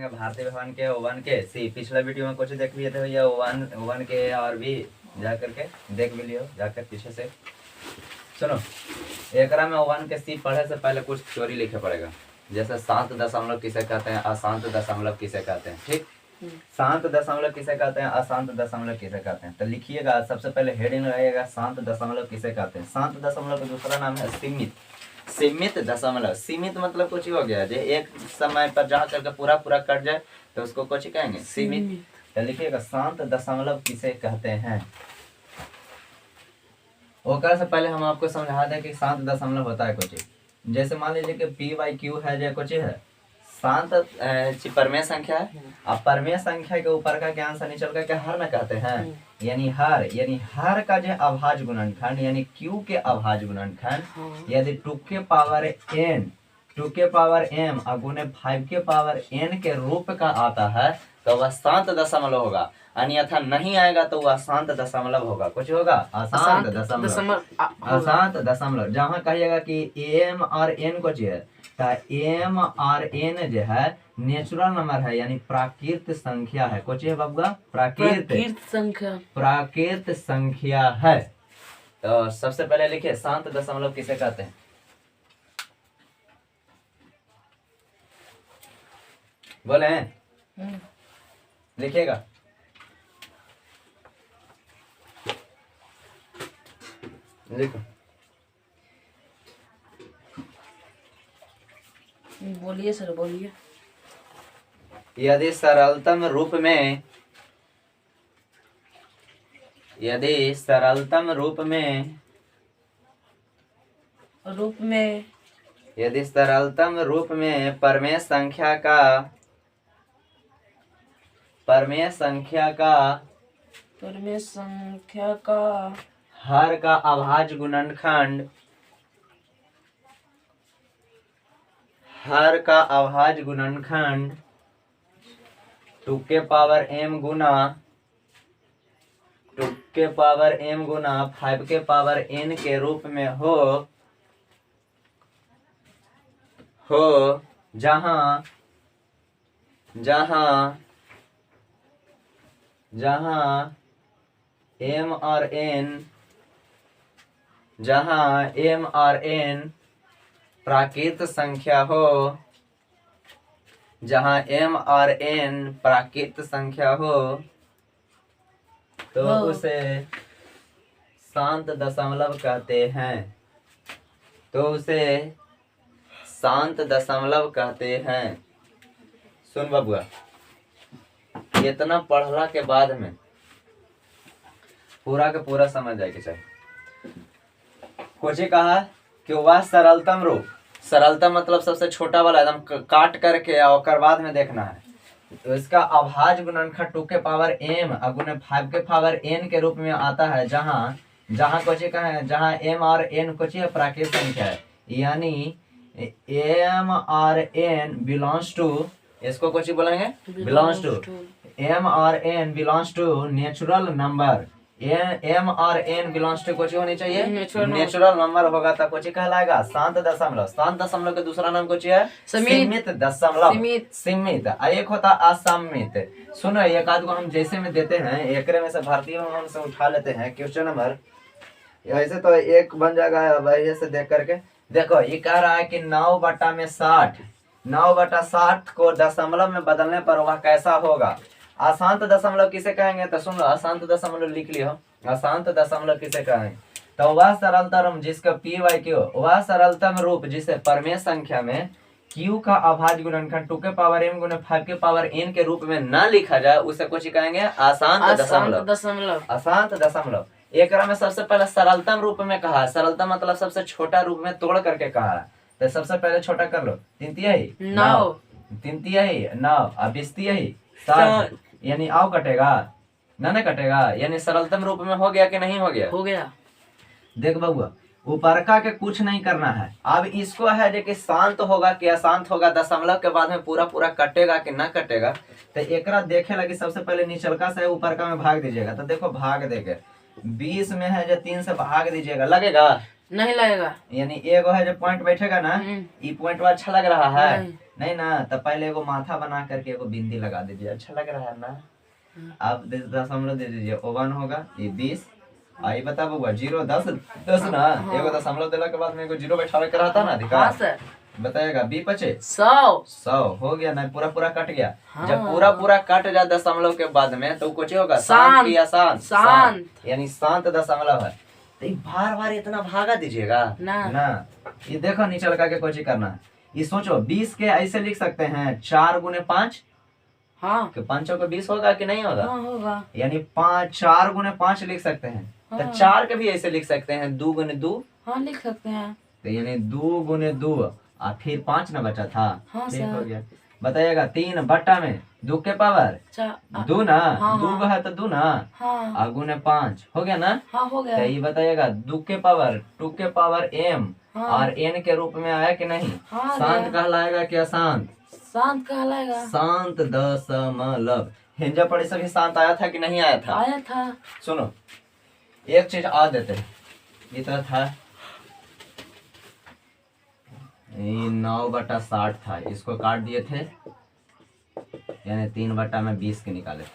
करेंगे भारतीय भवन के वन के सी। पिछला वीडियो में कुछ देख लिए थे भैया, वन के और भी जा करके देख भी लियो जाकर पीछे से। सुनो, एकरा में वन के सी पढ़े से पहले कुछ थ्योरी लिखे पड़ेगा, जैसे शांत दशमलव किसे कहते हैं, अशांत दशमलव किसे कहते हैं। ठीक, शांत दशमलव किसे कहते हैं, अशांत दशमलव किसे कहते हैं। तो लिखिएगा, सबसे पहले हेडिंग लगाइएगा शांत दशमलव किसे कहते हैं। शांत दशमलव का दूसरा नाम है सीमित। सीमित दशमलव, सीमित मतलब कुछ ही हो गया जो एक समय पर जा करके पूरा पूरा कट जाए तो उसको कुछ कहेंगे सीमित। तो लिखिएगा शांत दशमलव किसे कहते हैं। ओकर से पहले हम आपको समझा दें कि शांत दशमलव होता है कुछ, जैसे मान लीजिए कि p/q है जो कुछ है शांत परमेय संख्या है। अब परमेय संख्या के ऊपर का ज्ञान से निचल करके हर न कहते हैं, यानी हर का जो अभाज्य गुणनखंड यानी q के अभाज्य गुणनखंड यदि 2 के पावर n 2 के पावर m अगुने 5 के पावर n के रूप का आता है तो वह शांत दशमलव होगा, अन्यथा नहीं आएगा तो वह अशांत दशमलव होगा। कुछ होगा अशांत दशमलव, अशांत दशमलव। जहाँ कहिएगा कि m और n कुछ है तो m और n जो है नेचुरल नंबर है यानी प्राकृत संख्या है। कुछ है बाबूगा प्राकृत संख्या है। तो सबसे पहले लिखिए शांत दशमलव किसे कहते हैं। बोले हैं लिखिएगा। लिखो, बोलिए सर बोलिए। यदि सरलतम रूप में यदि सरलतम रूप में परमेय संख्या का हर का अभाज्य गुणनखंड 2 के पावर m गुना 5 के पावर n के रूप में हो जहाँ m और n प्राकृत संख्या हो, तो उसे शांत दशमलव कहते हैं। सुन बबुआ, इतना पढ़ला के बाद में पूरा के पूरा समझ जाएगी चाहिए। कुछ कहा कि वह सरलतम रूप, सरलतम मतलब सबसे छोटा वाला एकदम काट करके और बाद में देखना है। तो इसका अभाज्य गुणनखंड 2 के पावर m अगुने 5 के पावर n के रूप में आता है, जहाँ कुछ कहें जहाँ m और n कुछ प्राकृत संख्या है, यानी m और n बिलोंग्स टू, इसको कुछ बोलेंगे बिलोंग्स टू, m और n belongs to natural number. m और n बिलोंग्स टू कुछ होनी चाहिए नेचुरल नंबर होगा तो कुछ कहलाएगा शांत दशमलव। शांत दशमलव के दूसरा नाम कुछ है सीमित दशमलव। सीमित एक होता असमित। सुनो, एक आध को हम जैसे में देते हैं, एकरे में से भारतीय भवन से उठा लेते हैं क्वेश्चन नंबर। ऐसे तो एक बन जाएगा वही से देख करके। देखो ये कह रहा है कि 9/60 9/60 को दशमलव में बदलने पर वह कैसा होगा। अशांत दशमलव किसे कहेंगे तो सुन लो, अशांत दशमलव लिख लियो। अशांत दशमलव किसे कहेंगे तो वह सरलतम जिसका p/q, वह सरलतम रूप जिसे परमेय संख्या में q का अभाज्य गुणनखंड 2 के पावर m गुने 5 के पावर n के रूप में न लिखा जाए उसे कुछ कहेंगे अशांत दशमलव। अशांत दशमलव। एक में सबसे पहले सरलतम रूप में कहा, सरलतम मतलब सबसे छोटा रूप में तोड़ करके कहा है। तो सबसे पहले छोटा कर लो, 3 तिहाई 9, 3 तिहाई 9, अब 20 तिहाई 7, यानी आओ कटेगा न कटेगा, यानी सरलतम रूप में हो गया कि नहीं हो गया। हो गया। देख बबुआ, ऊपरका के कुछ नहीं करना है। अब इसको है जो कि शांत होगा कि अशांत होगा, दशमलव के बाद में पूरा पूरा कटेगा कि ना कटेगा। तो एकरा देखे लगी सबसे पहले निचलका से ऊपरका में भाग दीजिएगा। तो देखो भाग देके 20 में है जो 3 से भाग दीजिएगा, लगेगा नहीं लगेगा। यानी एगो है जो पॉइंट बैठेगा ना, ये पॉइंट अच्छा लग रहा है नहीं। नहीं ना, तो पहले एगो माथा बना करके एगो बिंदी लगा दीजिए, अच्छा लग रहा है ना। आप दशमलव दे दीजिए, ओवन होगा ये 20, आई बता बउआ 0 10 10 ना, एगो दशमलव देला के बाद में एगो जीरो बैठावे के रहता ना हाँ अधिकार, सर। बताएगा 20 25 100। 100 हो गया ना, पूरा पूरा कट गया। हाँ। जब पूरा पूरा कट जाए दशमलव के बाद में तो कुछ होगा शांत। शांत या शांत, शांत। यानी शांत दशमलव है। तो ये बार बार इतना भागा दीजिएगा ना। ये देखो नीचे लगा के कोची करना है। ये सोचो 20 के ऐसे लिख सकते हैं 4 गुने 5, हाँ। कि 5 को 20 होगा कि नहीं होगा? हाँ होगा। यानी 4 गुने 5 लिख सकते हैं। तो हाँ। 4 के भी ऐसे लिख सकते हैं 2 गुने 2, हाँ लिख सकते हैं। तो यानी 2 गुने 2 और फिर 5 ना बचा था। हाँ ठीक सर। हो गया। बताइएगा 3 बट्टा में 2 के पावर 2 ना, हाँ, 2 हाँ। है तो 2 ना, हाँ। और गुने 5 हो गया ना। हाँ हो गया। तो ये बताइएगा 2 के पावर 2 के पावर m हाँ। और n के रूप में आया कि नहीं? हाँ, शांत गया। कहलाएगा क्या शांत? शांत कहलाएगा। शांत दशमलव। हिंजा पड़ी सभी शांत आया था कि नहीं आया था? आया था। सुनो एक चीज आ देते हैं, ये तो था 9/60 था, इसको काट दिए थे, यानी 3/20 के निकाले थे।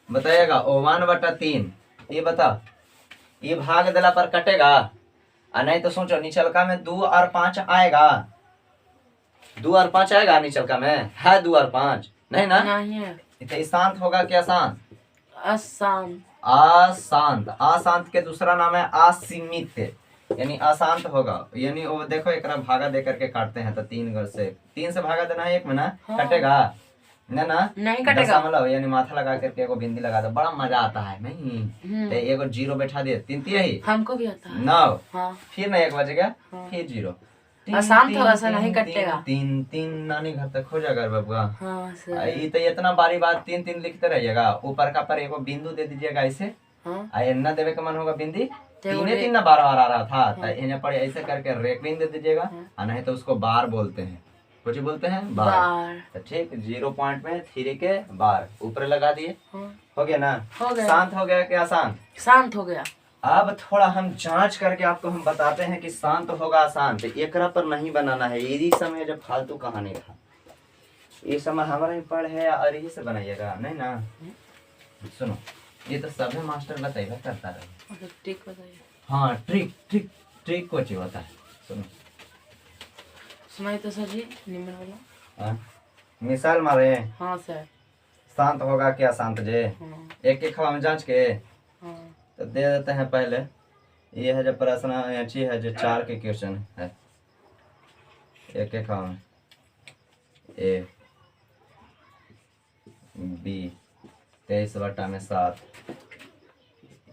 बताइएगा 1/3, ये बता ये भाग देला पर कटेगा, और नहीं तो सोचो निचलका में 2 और 5 आएगा, 2 और 5 आएगा निचलका में, है 2 और 5 नहीं ना। नहीं है। तो ये शांत होगा क्या शांत? अशांत। अशांत। अशांत के दूसरा नाम है असीमित, यानी अशांत होगा। यानी वो देखो एक भागा दे करके काटते हैं तो 3 से भागा देना है 1 में ना। हाँ। कटेगा ना नहीं कटेगा। दशमलव यानी माथा लगा करके एगो बिंदी लगा दो, बड़ा मजा आता है नहीं। तो एगो 0 बैठा दिए, 3 यही हमको भी आता है। 9, हाँ। फिर ना 1 बज गया, हाँ। फिर 0। अशांत होगा सर, नहीं कटेगा। 3 नानी घर तक हो जाएगा बबुआ। हाँ सर। ये तो इतना बारी बात 3 लिखते रहिएगा, ऊपर का पर एगो बिंदु दे दीजिएगा ऐसे। हाँ। न देवे का मन होगा बिंदी, तो 3 ना बार बार आ रहा था, तो इन्हें पर ऐसे करके रेकविन दे दीजिएगा, और नहीं तो उसको बार बोलते हैं। कुछ बोलते हैं बार। तो ठीक 0 पॉइंट में 3 के बार ऊपर लगा दिए। हाँ। हो गया ना। हो गया। शांत हो गया क्या शांत? शांत हो गया। अब थोड़ा हम जांच करके आपको हम बताते हैं कि शांत होगा अशांत, एकरा पर नहीं बनाना है। यही समय जब फालतू कहानी था, ये समय हमारा ही पढ़ है और यही से बनाइएगा नहीं ना। सुनो ये तो सभी मास्टर बताइएगा करता रहे। ट्रिक बताइए। हाँ ट्रिक ट्रिक ट्रिक को चाहिए होता है। सुनो सुनाई तो सर जी निम्न वाला। हाँ? मिसाल मारे हाँ सर। शांत होगा क्या शांत जे, हाँ। एक एक हम जांच के हाँ। तो दे देते हैं। पहले ये है जो प्रश्न अच्छी है जो 4 के क्वेश्चन है, एक एक हम ए बी 23/7,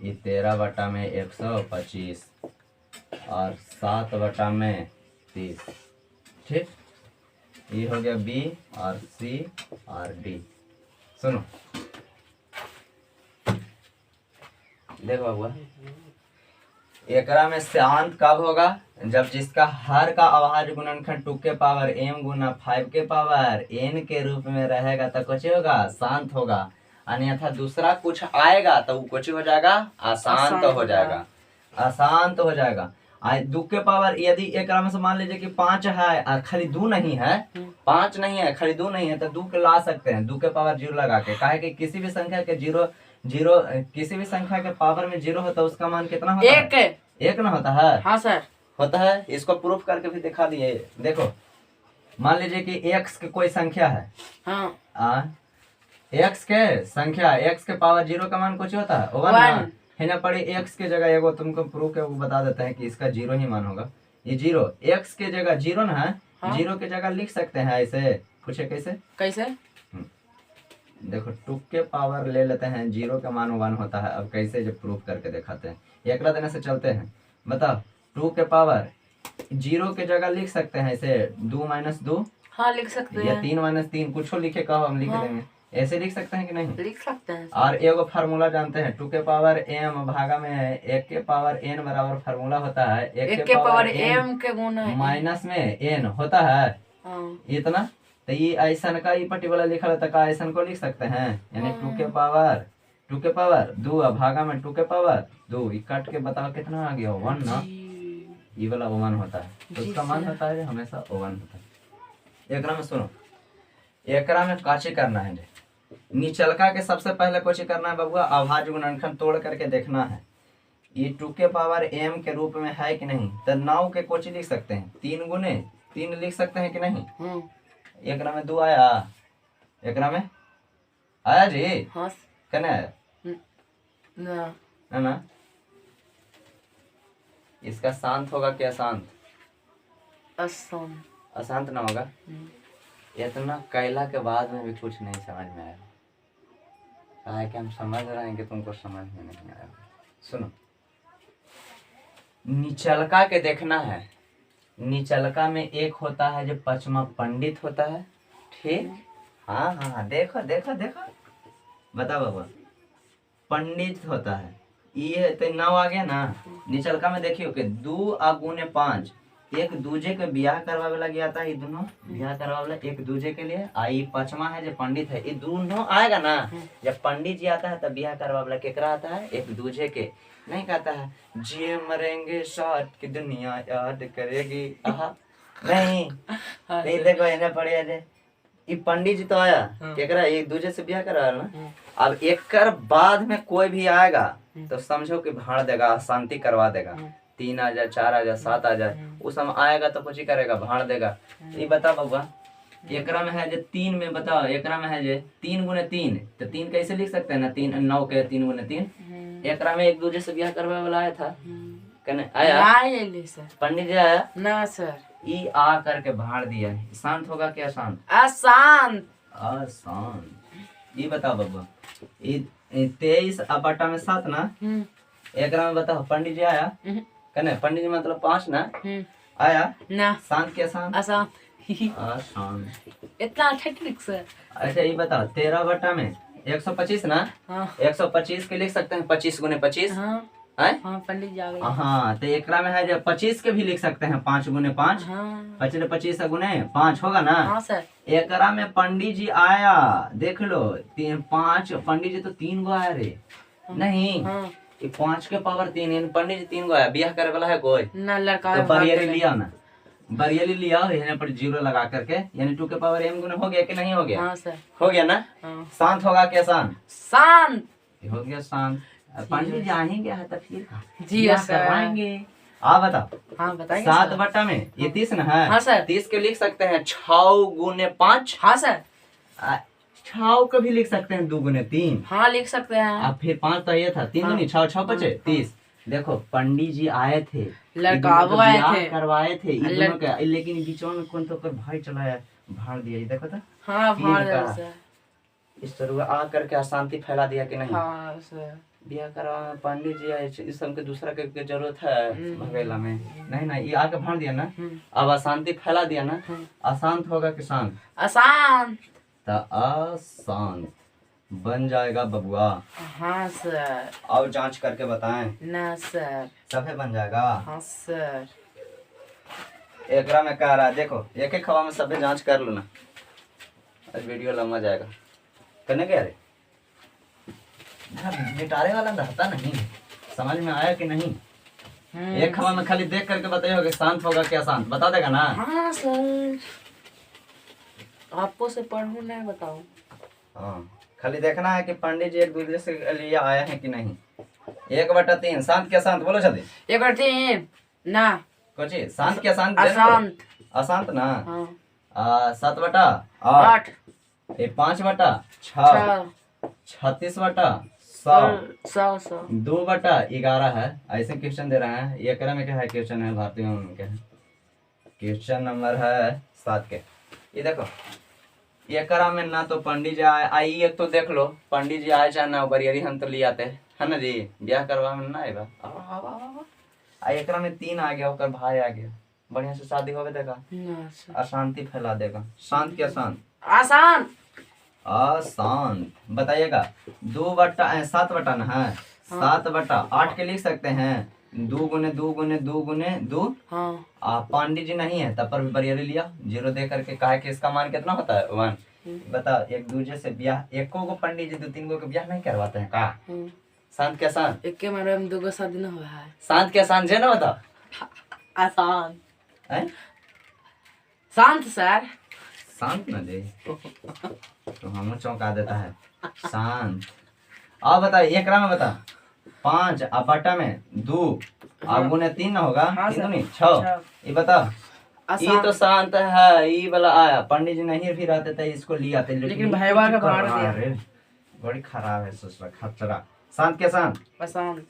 ये 13/125 और 7/30। ठीक ये हो गया बी और सी और डी। सुनो देखो बाबुआ, एकरा में शांत कब होगा? जब जिसका हर का अभाज्य गुणनखंड 2 के पावर m गुना 5 के पावर n के रूप में रहेगा तो कुछ होगा शांत होगा, अन्यथा दूसरा कुछ आएगा तो वो कुछ हो जाएगा अशांत हो जाएगा, अशांत हो जाएगा। 2 के पावर यदि एक में से मान लीजिए कि 5 है और खाली 2 नहीं है, 5 नहीं है खाली 2 नहीं है, तो 2 के ला सकते हैं 2 के पावर 0 लगा के। काहे कि किसी भी संख्या के किसी भी संख्या के पावर में 0 होता है, उसका मान कितना होता है? एक ना होता है। हाँ सर होता है। इसको प्रूफ करके भी दिखा दिए। देखो मान लीजिए कि x के कोई संख्या है। हाँ। x के संख्या x के पावर 0 का मान कुछ होता है 1 है ना। पड़े x के जगह एगो तुमको प्रूफ है वो बता देता है कि इसका 0 ही मान होगा। ये 0 x के जगह 0 ना है। हाँ। 0 के जगह लिख सकते हैं ऐसे। पूछे कैसे? कैसे? देखो 2 के पावर ले लेते हैं, 0 का मान 1 होता है। अब कैसे जो प्रूफ करके दिखाते हैं, एक देने से चलते हैं। बताओ 2 के पावर 0 के जगह लिख सकते हैं ऐसे 2 - 2। हाँ लिख सकते हैं। या 3 - 3 कुछ लिखे कहो हम लिख हाँ। देंगे। ऐसे लिख सकते हैं कि नहीं? लिख सकते हैं। और एगो फार्मूला जानते हैं 2 के पावर m भागा में 1 के पावर n बराबर फार्मूला होता है 1 के पावर m के गुना माइनस में n होता है। हाँ। इतना तो ये ऐसा का ये पर्टिकुलर लिखा रहता का ऐसा को लिख सकते हैं। यानी 2 के पावर 2 भागा में 2 के पावर 2 काट के बताओ कितना आ गया 1 ना। ये वाला ओवन होता है, जी उसका मान सर। होता है हमेशा ओवन होता है। एकरा में सुनो, एकरा में काची करना है जे निचलका के सबसे पहले कोची करना है बबुआ, अभाज्य गुणनखंड तोड़ करके देखना है ये 2 के पावर m के रूप में है कि नहीं। तो 9 के कोची लिख सकते हैं 3 गुने 3 लिख सकते हैं कि नहीं। एकरा में 2 आया, एकरा में आया जी, हाँ कहना है ना है ना। इसका शांत होगा क्या अशांत, आसान। अशांत ना होगा। इतना कैला के बाद में भी कुछ नहीं समझ में आया, कहा है कि हम समझ रहे हैं कि तुमको समझ में नहीं आया। सुनो, निचलका के देखना है, निचलका में एक होता है जो पचमा पंडित होता है, ठीक। हाँ हाँ देखो देखो देखो, बता बाबा, पंडित होता है ये तो 9 आ गया ना। निचलका में देखियो कि 2 आ गुने 5 एक दूजे के ब्याह करवावे लगे आता है, ये दोनों ब्याह करवावे एक दूजे के लिए। आई पचमा है जो पंडित है, ये दोनों आएगा ना। जब पंडित जी आता है तब ब्याह करवावे केकरा आता है, एक दूजे के। नहीं कहता है जिए मरेंगे साथ की दुनिया याद करेगी, आहा नहीं नहीं, देखो इन्हें पढ़िया जे ये पंडित जी तो आया केकरा, एक दूजे से ब्याह करा ना। अब एक बाद में कोई भी आएगा तो समझो कि भाड़ देगा, शांति करवा देगा। 3 आ जाए, 4 आ जाए, 7 आ जाए, उस समय आएगा तो कुछ ही करेगा, भाड़ देगा। ये बता बबुआ, एकरा में है जो 3 में बताओ, एकरा में है जो 3 गुने 3, तो 3 कैसे लिख सकते हैं ना, 3 9 के 3 गुने 3। एकरा में एक दूजे से ब्याह करवाए वाला आया था, कहने आया पंडित जी आया ना सर, ई आ करके भाड़ दिया। शांत होगा क्या शांत, आसान। अशांत। ये बताओ बबुआ, ये 23 बटा में 7 ना, एकरा में बताओ पंडित जी आया, कहने पंडित जी मतलब 5 ना, आया ना शांत क्या शांत, आसान। अशांत। इतना अच्छा ट्रिक सर। अच्छा ये बताओ 13 बटा में 125 ना, हाँ 125 के लिख सकते हैं 25 गुने 25 हाँ है। हाँ, पंडित जी आ गए। हाँ तो एकरा में है जो 25 के भी लिख सकते हैं 5 गुने 5, हाँ 25 गुने 5 होगा ना। हाँ सर। एकरा में पंडित जी आया, देख लो 5 पंडित जी तो 3 गो आया रे, नहीं हाँ 5 के पावर 3 यानी पंडित जी 3 गो आया। ब्याह करे वाला है कोई ना, लड़का तो बरियरी लिया ना, बरियली लिया यहाँ पर 0 लगा करके, यानी 2 के पावर m गुने हो गया कि नहीं हो गया, हाँ सर। हो गया ना। हाँ शांत होगा क्या शांत, शांत। हो गया शांत। पंडित जी आएंगे तो फिर जी ब्याह सर। करवाएंगे। आप बताओ हाँ बताइए 7 सर। बटा में ये 30 ना है। हाँ सर। 30 के लिख सकते हैं 6 गुने 5, हाँ सर। 6 को भी लिख सकते हैं 2 गुने 3। हाँ लिख सकते हैं। अब फिर 5 तो ये था 3 हाँ। गुनी 6 6 बचे 30। देखो पंडित जी आए थे, लड़का वो आए थे, करवाए थे ये दोनों के, लेकिन बीचों में कौन तो कर भाई चलाया भाड़ दिया, ये देखो तो हाँ भाड़ का। दे सर। इस तरह आ करके अशांति फैला दिया कि नहीं। हाँ सर। ब्याह करवा पंडित जी आए, इस सब के दूसरा के जरूरत है भगेला में, नहीं ना ये आके भाड़ दिया ना, अब अशांति फैला दिया ना। अशांत होगा कि शांत, आसान। तो अशांत बन जाएगा बबुआ। हाँ सर। अब जांच करके बताएं, ना सर। सफे बन जाएगा। हाँ सर। एकरा में कह रहा है देखो, एक एक खवा में सभे जांच कर लो ना, आज वीडियो लंबा जाएगा। करने क्या रे, गिटारे वाला रहता नहीं, समझ में आया कि नहीं। एक खवा में खाली देख करके बताइए कि शांत होगा क्या शांत, बता देगा ना। हाँ सर, आपको से पढ़ू नहीं बताऊं। हाँ खाली देखना है कि पंडित जी एक दूसरे से लिए आए हैं कि नहीं। 1/3 शांत क्या शांत, बोलो जल्दी। 1/3 ना, कुछ शांत क्या शांत, अशांत। अशांत ना। हाँ 7/8, 5/6, 36/100, 2/11 है। ऐसे क्वेश्चन दे रहे हैं। ये में क्या है क्वेश्चन है, भारतीय में क्या है क्वेश्चन नंबर है 7 के। ये देखो एकरा में ना तो पंडित जी आई, एक तो देख लो पंडित जी आए चाहे ना बरियरी हम तो ले आते है ना जी, ब्याह करवा में ना आएगा। एकरा में 3 आ गया, ओकर भाई आ गया, बढ़िया से शादी होवे देगा, अशांति फैला देगा। शांत क्या शांत, आसान। अशांत बताइएगा। 7 ना है, 7/8 के लिख सकते हैं 2 गुने 2 गुने 2 गुने 2। हाँ पंडित जी नहीं है तब पर भी बरियरी लिया 0 दे करके, कहा कि इसका मान कितना होता है 1। बताओ एक दूसरे से ब्याह, एको को पंडित जी 2-3 गो के ब्याह नहीं करवाते हैं का। शांत क्या शांत, एक के मारे में 2 गो शादी ना हुआ है। शांत क्या शांत जे ना बताओ, आसान हैं? शांत सर शांत न दे तो हम चौंका देता है शांत। अब बता एकरा में बता 5 अब बटा में 2 अब गुने 3 ना होगा हाँ, 3 सर। नहीं 6 ये बता ये आसान तो शांत है ये वाला आया पंडित जी नहीं फिर आते थे इसको ले आते लेकिन ये भैया कुछ का कर भाड़ रहा दिया। है रे। बड़ी खराब है ससुरा खतरा। शांत के शांत आसान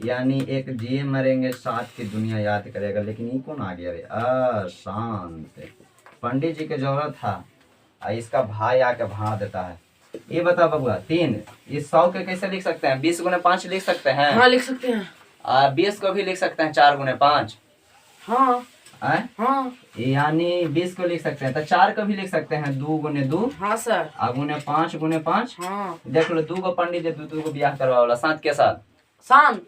यानी एक जिए मरेंगे साथ की दुनिया याद करेगा लेकिन ये कौन आ गया रे अशांत पंडित जी की जरूरत था इसका भाई आके भाड़ देता है। ये बता बबुआ 3 इस 100 के कैसे लिख सकते हैं 20 गुने 5 लिख सकते हैं हाँ लिख सकते हैं 20 को भी लिख सकते हैं 4 गुने 5 हाँ हाँ यानी 20 को लिख सकते हैं तो 4 को भी लिख सकते हैं 2 गुने 2 हाँ सर गुने 5 गुने 5 हाँ देख लो 2 को पंडित जी 2 को ब्याह करवा वाला साथ के साथ शांत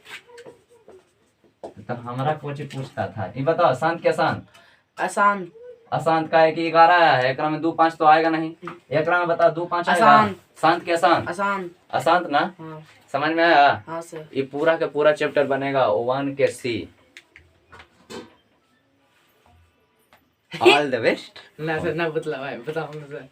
तो हमारा कोच पूछता था ये बताओ शांत के शांत आसान अशांत का है कि 11 आया है एकरा में 2 5 तो आएगा नहीं एकरा में बता 2 5 आएगा अशांत। शांत के शांत आसान अशांत ना हाँ समझ में आया हाँ सर ये पूरा का पूरा चैप्टर बनेगा 1 के सी। ऑल द बेस्ट ना सर ना बतला भाई बताओ ना सर